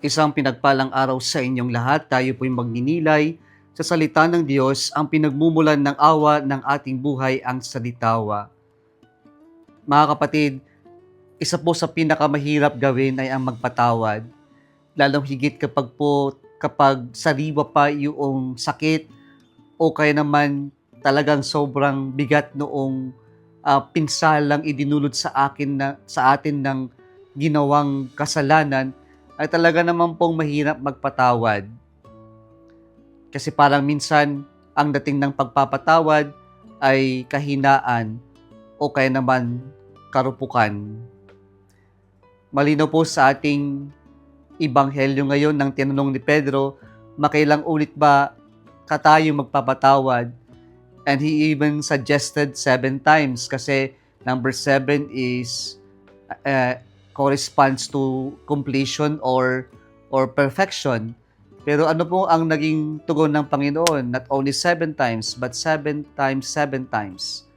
Isang pinagpalang araw sa inyong lahat. Tayo po'y magninilay sa salita ng Diyos, ang pinagmumulan ng awa ng ating buhay, ang salitawa. Mga kapatid, isa po sa pinakamahirap gawin ay ang magpatawad. Lalong higit kapag sariwa pa yung sakit o kaya naman talagang sobrang bigat noong pinsalang idinulot sa atin ng ginawang kasalanan, ay talaga naman pong mahirap magpatawad. Kasi parang minsan, ang dating ng pagpapatawad ay kahinaan o kaya naman karupukan. Malinaw po sa ating Ibanghelyo ngayon ng tinanong ni Pedro, makailang ulit ba tayo magpapatawad? And he even suggested 7 times kasi number 7 is corresponds to completion or perfection. Pero ano po ang naging tugon ng Panginoon? Not only 7 times, but 7 times 7 times.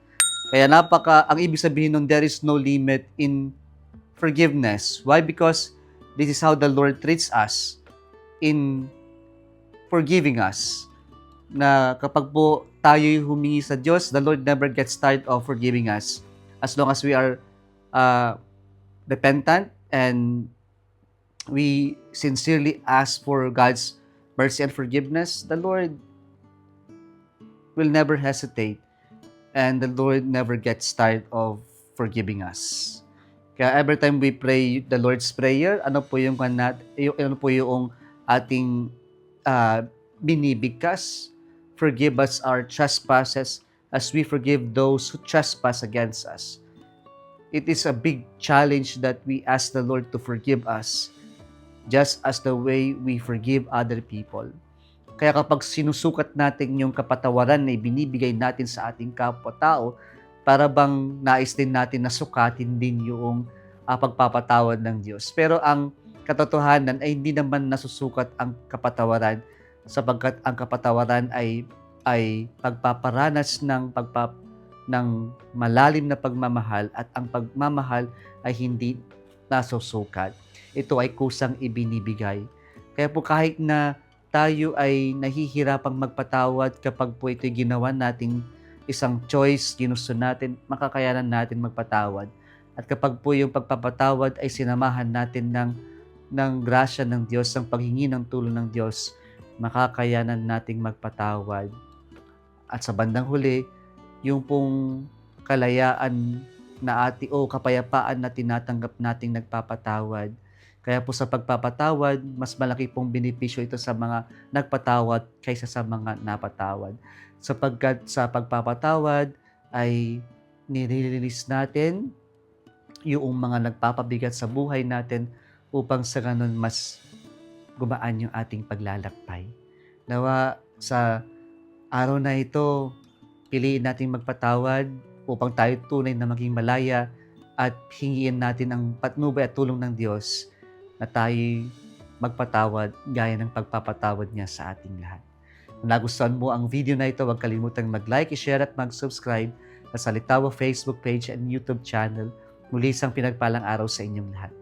Kaya ang ibig sabihin nun, there is no limit in forgiveness. Why? Because this is how the Lord treats us in forgiving us. Na kapag po tayo'y humingi sa Diyos, the Lord never gets tired of forgiving us. As long as we are repentant and we sincerely ask for God's mercy and forgiveness, the Lord will never hesitate and the Lord never gets tired of forgiving us. Kaya every time we pray the Lord's Prayer, ano po yung ating binibigkas? Forgive us our trespasses as we forgive those who trespass against us. It is a big challenge that we ask the Lord to forgive us just as the way we forgive other people. Kaya kapag sinusukat natin yung kapatawaran na ibinibigay natin sa ating kapwa-tao, para bang nais din natin na sukatin din yung pagpapatawad ng Diyos. Pero ang katotohanan ay hindi naman nasusukat ang kapatawaran, sapagkat ang kapatawaran ay pagpaparanas ng malalim na pagmamahal, at ang pagmamahal ay hindi nasusukat. Ito ay kusang ibinibigay. Kaya po kahit na tayo ay nahihirapang magpatawad, kapag po ito'y ginawa nating isang choice, ginusto natin, makakayanan natin magpatawad. At kapag po yung pagpapatawad ay sinamahan natin ng grasya ng Diyos, ng paghingi ng tulong ng Diyos, makakayanan nating magpatawad. At sa bandang huli, yung pong kalayaan kapayapaan na tinatanggap nating nagpapatawad. Kaya po sa pagpapatawad, mas malaki pong benepisyo ito sa mga nagpatawad kaysa sa mga napatawad. Sapagkat sa pagpapatawad ay nire-release natin yung mga nagpapabigat sa buhay natin upang sa ganun mas gumaan yung ating paglalakbay. Nawa sa araw na ito, piliin natin magpatawad upang tayo tunay na maging malaya, at hingiin natin ang patnubay at tulong ng Diyos na tayo magpatawad gaya ng pagpapatawad niya sa ating lahat. Kung nagustuhan mo ang video na ito, huwag kalimutang mag-like, i-share at mag-subscribe sa Salitawa Facebook page and YouTube channel. Muli isang pinagpalang araw sa inyong lahat.